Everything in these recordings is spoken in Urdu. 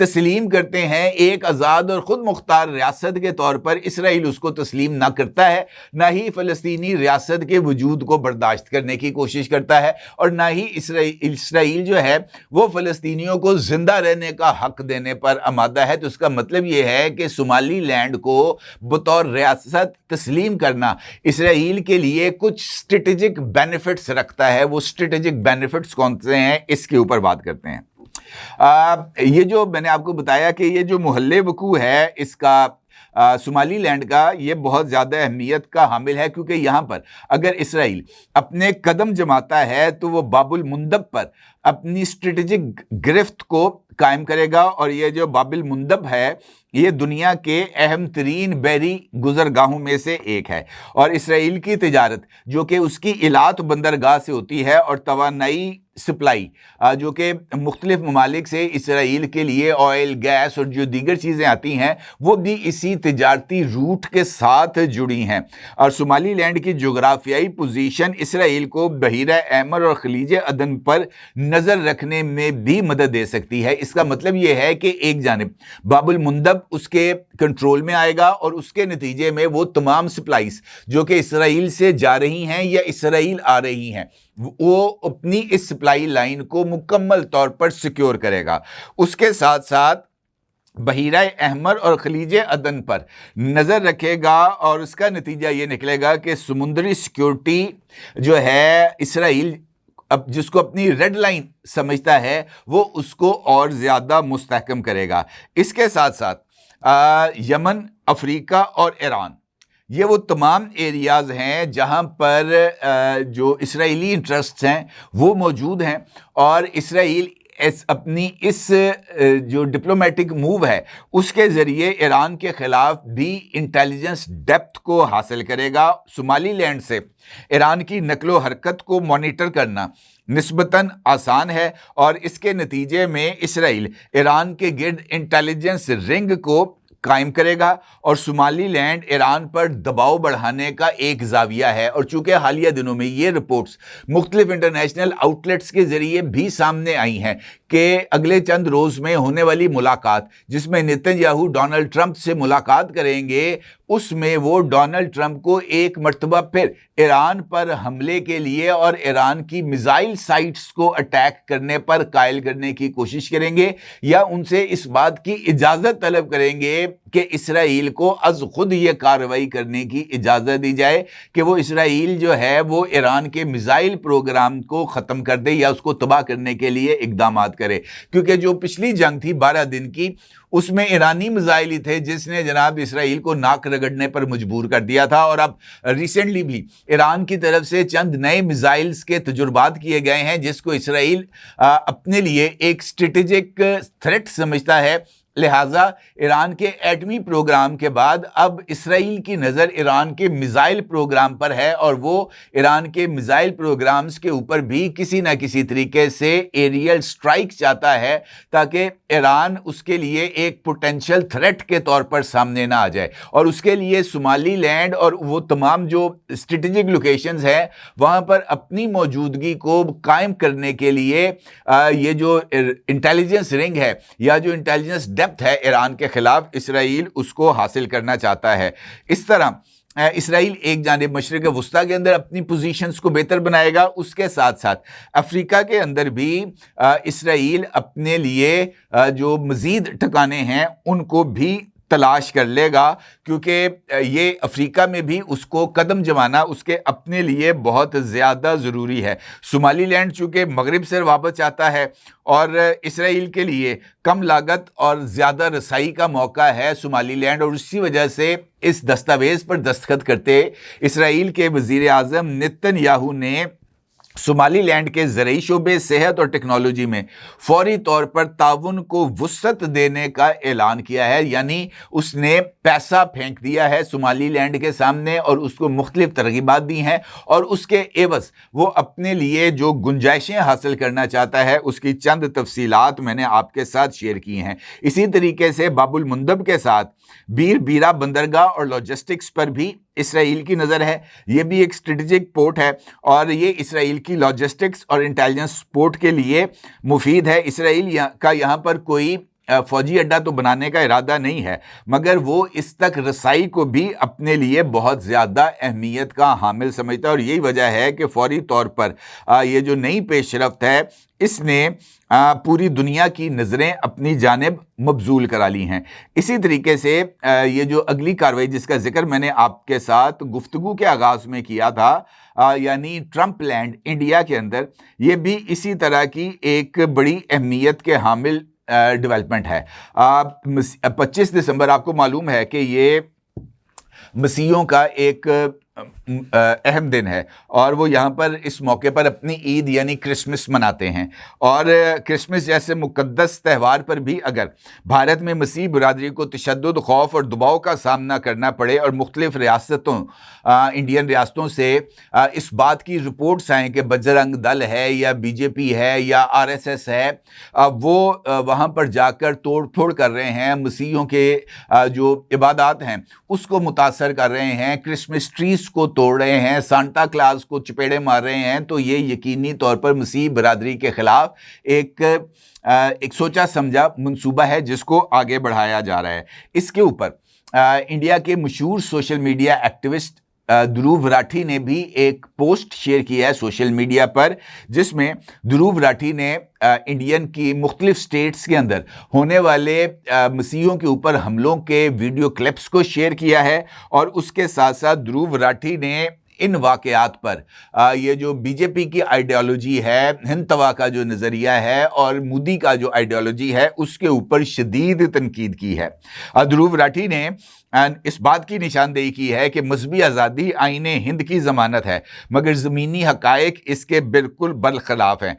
تسلیم کرتے ہیں ایک آزاد اور خود مختار ریاست کے طور پر، اسرائیل اس کو تسلیم نہ کرتا ہے، نہ ہی فلسطینی ریاست کے وجود کو برداشت کرنے کی کوشش کرتا ہے، اور نہ ہی اسرائیل جو ہے وہ فلسطینیوں کو زندہ رہنے کا حق دینے پر آمادہ ہے۔ تو اس کا مطلب یہ ہے کہ صومالی لینڈ کو بطور ریاست تسلیم کرنا اسرائیل کے لیے کچھ اسٹریٹجک بینیفٹس رکھتا ہے۔ وہ اسٹریٹجک بینیفٹس کون سے ہیں، اس کے اوپر بات کرتے ہیں۔ یہ جو میں نے آپ کو بتایا کہ یہ جو محل وقوع ہے اس کا صومالی لینڈ کا، یہ بہت زیادہ اہمیت کا حامل ہے، کیونکہ یہاں پر اگر اسرائیل اپنے قدم جماتا ہے تو وہ باب المندب پر اپنی اسٹریٹجک گرفت کو قائم کرے گا، اور یہ جو باب المندب ہے یہ دنیا کے اہم ترین بحری گزرگاہوں میں سے ایک ہے، اور اسرائیل کی تجارت جو کہ اس کی ایلات بندرگاہ سے ہوتی ہے، اور توانائی سپلائی جو کہ مختلف ممالک سے اسرائیل کے لیے آئل، گیس اور جو دیگر چیزیں آتی ہیں، وہ بھی اسی تجارتی روٹ کے ساتھ جڑی ہیں۔ اور صومالی لینڈ کی جغرافیائی پوزیشن اسرائیل کو بحیرہ احمر اور خلیج عدن پر نظر رکھنے میں بھی مدد دے سکتی ہے۔ اس کا مطلب یہ ہے کہ ایک جانب باب المندب اس کے کنٹرول میں آئے گا، اور اس کے نتیجے میں وہ تمام سپلائیز جو کہ اسرائیل سے جا رہی ہیں یا اسرائیل آ رہی ہیں، وہ اپنی اس سپلائی لائن کو مکمل طور پر سیکیور کرے گا۔ اس کے ساتھ ساتھ بحیرہ احمر اور خلیج عدن پر نظر رکھے گا، اور اس کا نتیجہ یہ نکلے گا کہ سمندری سیکیورٹی جو ہے اسرائیل اب جس کو اپنی ریڈ لائن سمجھتا ہے، وہ اس کو اور زیادہ مستحکم کرے گا۔ اس کے ساتھ ساتھ یمن، افریقہ اور ایران، یہ وہ تمام ایریاز ہیں جہاں پر جو اسرائیلی انٹرسٹس ہیں وہ موجود ہیں، اور اسرائیل اپنی اس جو ڈپلومیٹک موو ہے اس کے ذریعے ایران کے خلاف بھی انٹیلیجنس ڈیپتھ کو حاصل کرے گا۔ صومالی لینڈ سے ایران کی نقل و حرکت کو مانیٹر کرنا نسبتاً آسان ہے، اور اس کے نتیجے میں اسرائیل ایران کے گرد انٹیلیجنس رنگ کو قائم کرے گا، اور صومالی لینڈ ایران پر دباؤ بڑھانے کا ایک زاویہ ہے۔ اور چونکہ حالیہ دنوں میں یہ رپورٹس مختلف انٹرنیشنل آؤٹلیٹس کے ذریعے بھی سامنے آئی ہیں کہ اگلے چند روز میں ہونے والی ملاقات جس میں نیتن یاہو ڈونلڈ ٹرمپ سے ملاقات کریں گے، اس میں وہ ڈونلڈ ٹرمپ کو ایک مرتبہ پھر ایران پر حملے کے لیے اور ایران کی میزائل سائٹس کو اٹیک کرنے پر قائل کرنے کی کوشش کریں گے، یا ان سے اس بات کی اجازت طلب کریں گے کہ اسرائیل کو از خود یہ کارروائی کرنے کی اجازت دی جائے کہ وہ اسرائیل جو ہے وہ ایران کے میزائل پروگرام کو ختم کر دے یا اس کو تباہ کرنے کے لیے اقدامات کرے۔ کیونکہ جو پچھلی جنگ تھی 12 دن کی، اس میں ایرانی میزائل ہی تھے جس نے جناب اسرائیل کو ناک رگڑنے پر مجبور کر دیا تھا، اور اب ریسنٹلی بھی ایران کی طرف سے چند نئے میزائلز کے تجربات کیے گئے ہیں جس کو اسرائیل اپنے لیے ایک اسٹریٹجک تھریٹ سمجھتا ہے۔ لہٰذا ایران کے ایٹمی پروگرام کے بعد اب اسرائیل کی نظر ایران کے میزائل پروگرام پر ہے، اور وہ ایران کے میزائل پروگرامز کے اوپر بھی کسی نہ کسی طریقے سے ایریل سٹرائک چاہتا ہے تاکہ ایران اس کے لیے ایک پوٹینشل تھریٹ کے طور پر سامنے نہ آ جائے، اور اس کے لیے صومالی لینڈ اور وہ تمام جو اسٹریٹجک لوکیشنز ہیں وہاں پر اپنی موجودگی کو قائم کرنے کے لیے یہ جو انٹیلیجنس رنگ ہے یا جو انٹیلیجنس ڈیپتھ ہے ایران کے خلاف، اسرائیل اس کو حاصل کرنا چاہتا ہے۔ اس طرح اسرائیل ایک جانب مشرق وسطیٰ کے اندر اپنی پوزیشنز کو بہتر بنائے گا، اس کے ساتھ ساتھ افریقہ کے اندر بھی اسرائیل اپنے لیے جو مزید ٹھکانے ہیں ان کو بھی تلاش کر لے گا، کیونکہ یہ افریقہ میں بھی اس کو قدم جمانا اس کے اپنے لیے بہت زیادہ ضروری ہے۔ صومالی لینڈ چونکہ مغرب سے واپس آتا ہے اور اسرائیل کے لیے کم لاگت اور زیادہ رسائی کا موقع ہے صومالی لینڈ، اور اسی وجہ سے اس دستاویز پر دستخط کرتے اسرائیل کے وزیر اعظم نیتن یاہو نے صومالی لینڈ کے زرعی شعبے، صحت اور ٹیکنالوجی میں فوری طور پر تعاون کو وسعت دینے کا اعلان کیا ہے، یعنی اس نے پیسہ پھینک دیا ہے صومالی لینڈ کے سامنے اور اس کو مختلف ترغیبات دی ہیں، اور اس کے عوض وہ اپنے لیے جو گنجائشیں حاصل کرنا چاہتا ہے اس کی چند تفصیلات میں نے آپ کے ساتھ شیئر کی ہیں۔ اسی طریقے سے باب المندب کے ساتھ بیرا بندرگاہ اور لاجسٹکس پر بھی اسرائیل کی نظر ہے۔ یہ بھی ایک اسٹریٹجک پورٹ ہے اور یہ اسرائیل کی لاجسٹکس اور انٹیلیجنس سپورٹ کے لیے مفید ہے۔ اسرائیل کا یہاں پر کوئی فوجی اڈہ تو بنانے کا ارادہ نہیں ہے، مگر وہ اس تک رسائی کو بھی اپنے لیے بہت زیادہ اہمیت کا حامل سمجھتا ہے، اور یہی وجہ ہے کہ فوری طور پر یہ جو نئی پیش رفت ہے اس نے پوری دنیا کی نظریں اپنی جانب مبذول کرا لی ہیں۔ اسی طریقے سے یہ جو اگلی کارروائی جس کا ذکر میں نے آپ کے ساتھ گفتگو کے آغاز میں کیا تھا، یعنی ٹرمپ لینڈ انڈیا کے اندر، یہ بھی اسی طرح کی ایک بڑی اہمیت کے حامل ڈیولپمنٹ ہے۔ 25 دسمبر آپ کو معلوم ہے کہ یہ مسیحیوں کا ایک اہم دن ہے، اور وہ یہاں پر اس موقع پر اپنی عید یعنی کرسمس مناتے ہیں، اور کرسمس جیسے مقدس تہوار پر بھی اگر بھارت میں مسیح برادری کو تشدد، خوف اور دباؤ کا سامنا کرنا پڑے، اور مختلف انڈین ریاستوں سے اس بات کی رپورٹس آئیں کہ بجرنگ دل ہے یا بی جے پی ہے یا RSS ہے، وہ وہاں پر جا کر توڑ پھوڑ کر رہے ہیں، مسیحیوں کے جو عبادات ہیں اس کو متاثر کر رہے ہیں، کرسمس ٹریز کو توڑ رہے ہیں، سانتا کلاز کو چپیڑے مار رہے ہیں، تو یہ یقینی طور پر مسیح برادری کے خلاف ایک سوچا سمجھا منصوبہ ہے جس کو آگے بڑھایا جا رہا ہے۔ اس کے اوپر انڈیا کے مشہور سوشل میڈیا ایکٹیوسٹ دھروو راٹھی نے بھی ایک پوسٹ شیئر کیا ہے سوشل میڈیا پر، جس میں دھروو راٹھی نے انڈین کی مختلف سٹیٹس کے اندر ہونے والے مسیحیوں کے اوپر حملوں کے ویڈیو کلپس کو شیئر کیا ہے، اور اس کے ساتھ ساتھ دھروو راٹھی نے ان واقعات پر یہ جو بی جے پی کی آئیڈیالوجی ہے، ہندتوا کا جو نظریہ ہے اور مودی کا جو آئیڈیالوجی ہے، اس کے اوپر شدید تنقید کی ہے۔ دھروو راٹھی نے اس بات کی نشاندہی کی ہے کہ مذہبی آزادی آئین ہند کی ضمانت ہے، مگر زمینی حقائق اس کے بالکل برخلاف ہیں۔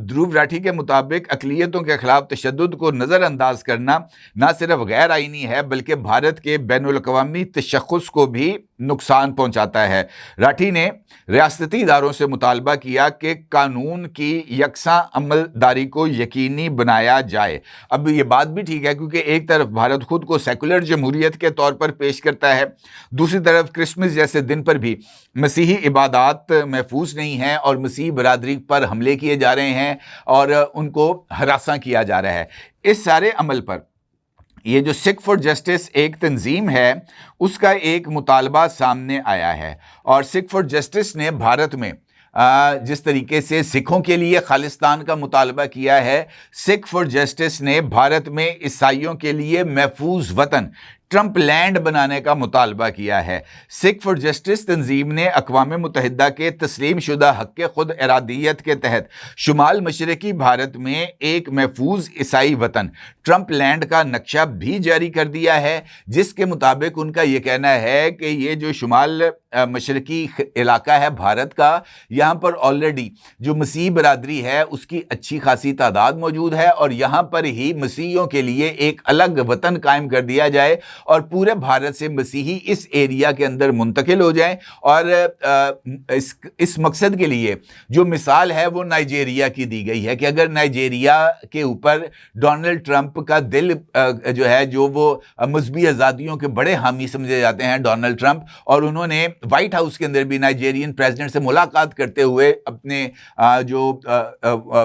دھروو راٹھی کے مطابق اقلیتوں کے خلاف تشدد کو نظر انداز کرنا نہ صرف غیر آئینی ہے بلکہ بھارت کے بین الاقوامی تشخص کو بھی نقصان پہنچاتا ہے۔ راٹھی نے ریاستی اداروں سے مطالبہ کیا کہ قانون کی یکساں عمل داری کو یقینی بنایا جائے۔ اب یہ بات بھی ٹھیک ہے، کیونکہ ایک طرف بھارت خود کو سیکولر جمہوریت کے طور پر پیش کرتا ہے، دوسری طرف کرسمس جیسے دن پر بھی مسیحی عبادات محفوظ نہیں ہیں، اور مسیحی برادری پر حملے کیے جا رہے ہیں اور ان کو ہراساں کیا جا رہا ہے۔ اس سارے عمل پر یہ جو سکھ فار جسٹس ایک تنظیم ہے، اس کا ایک مطالبہ سامنے آیا ہے، اور سکھ فار جسٹس نے بھارت میں جس طریقے سے سکھوں کے لیے خالصتان کا مطالبہ کیا ہے، سکھ فار جسٹس نے بھارت میں عیسائیوں کے لیے محفوظ وطن ٹرمپ لینڈ بنانے کا مطالبہ کیا ہے۔ سکھ فار جسٹس تنظیم نے اقوام متحدہ کے تسلیم شدہ حق خود ارادیت کے تحت شمال مشرقی بھارت میں ایک محفوظ عیسائی وطن ٹرمپ لینڈ کا نقشہ بھی جاری کر دیا ہے، جس کے مطابق ان کا یہ کہنا ہے کہ یہ جو شمال مشرقی علاقہ ہے بھارت کا، یہاں پر آلریڈی جو مسیحی برادری ہے اس کی اچھی خاصی تعداد موجود ہے، اور یہاں پر ہی مسیحیوں کے لیے ایک الگ وطن قائم کر دیا جائے، اور پورے بھارت سے مسیحی اس ایریا کے اندر منتقل ہو جائیں۔ اور اس مقصد کے لیے جو مثال ہے وہ نائجیریا کی دی گئی ہے کہ اگر نائجیریا کے اوپر ڈونلڈ ٹرمپ کا دل جو ہے، جو وہ مذہبی آزادیوں کے بڑے حامی سمجھے جاتے ہیں ڈونلڈ ٹرمپ، اور انہوں نے وائٹ ہاؤس کے اندر بھی نائجیرین پریزیڈنٹ سے ملاقات کرتے ہوئے اپنے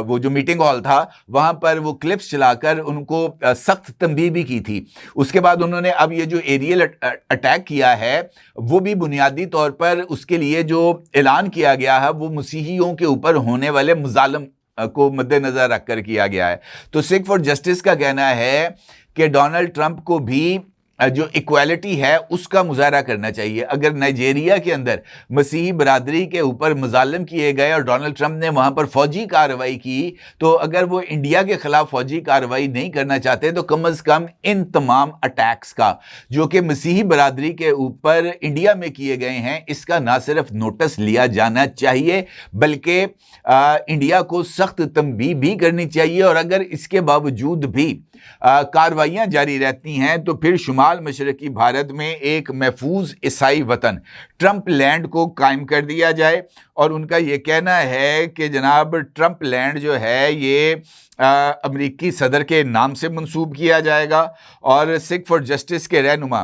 وہ جو میٹنگ ہال تھا وہاں پر وہ کلپس چلا کر ان کو سخت تنبیہ بھی کی تھی۔ اس کے بعد انہوں نے اب یہ جو ایریل اٹیک کیا ہے وہ بھی بنیادی طور پر اس کے لیے جو اعلان کیا گیا ہے وہ مسیحیوں کے اوپر ہونے والے مظالم کو مد نظر رکھ کر کیا گیا ہے۔ تو سکھ فار جسٹس کا کہنا ہے کہ ڈونلڈ ٹرمپ کو بھی جو ایکویلٹی ہے اس کا مظاہرہ کرنا چاہیے۔ اگر نائجیریا کے اندر مسیحی برادری کے اوپر مظالم کیے گئے اور ڈونلڈ ٹرمپ نے وہاں پر فوجی کارروائی کی، تو اگر وہ انڈیا کے خلاف فوجی کارروائی نہیں کرنا چاہتے تو کم از کم ان تمام اٹیکس کا جو کہ مسیحی برادری کے اوپر انڈیا میں کیے گئے ہیں، اس کا نہ صرف نوٹس لیا جانا چاہیے بلکہ انڈیا کو سخت تنبیہ بھی کرنی چاہیے۔ اور اگر اس کے باوجود بھی کارروائیاں جاری رہتی ہیں تو پھر شمال مشرقی بھارت میں ایک محفوظ عیسائی وطن ٹرمپ لینڈ کو قائم کر دیا جائے۔ اور ان کا یہ کہنا ہے کہ جناب ٹرمپ لینڈ جو ہے یہ امریکی صدر کے نام سے منسوب کیا جائے گا۔ اور سکھ فار جسٹس کے رہنما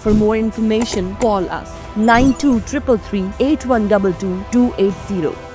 For more information, call us 9233 8122 280.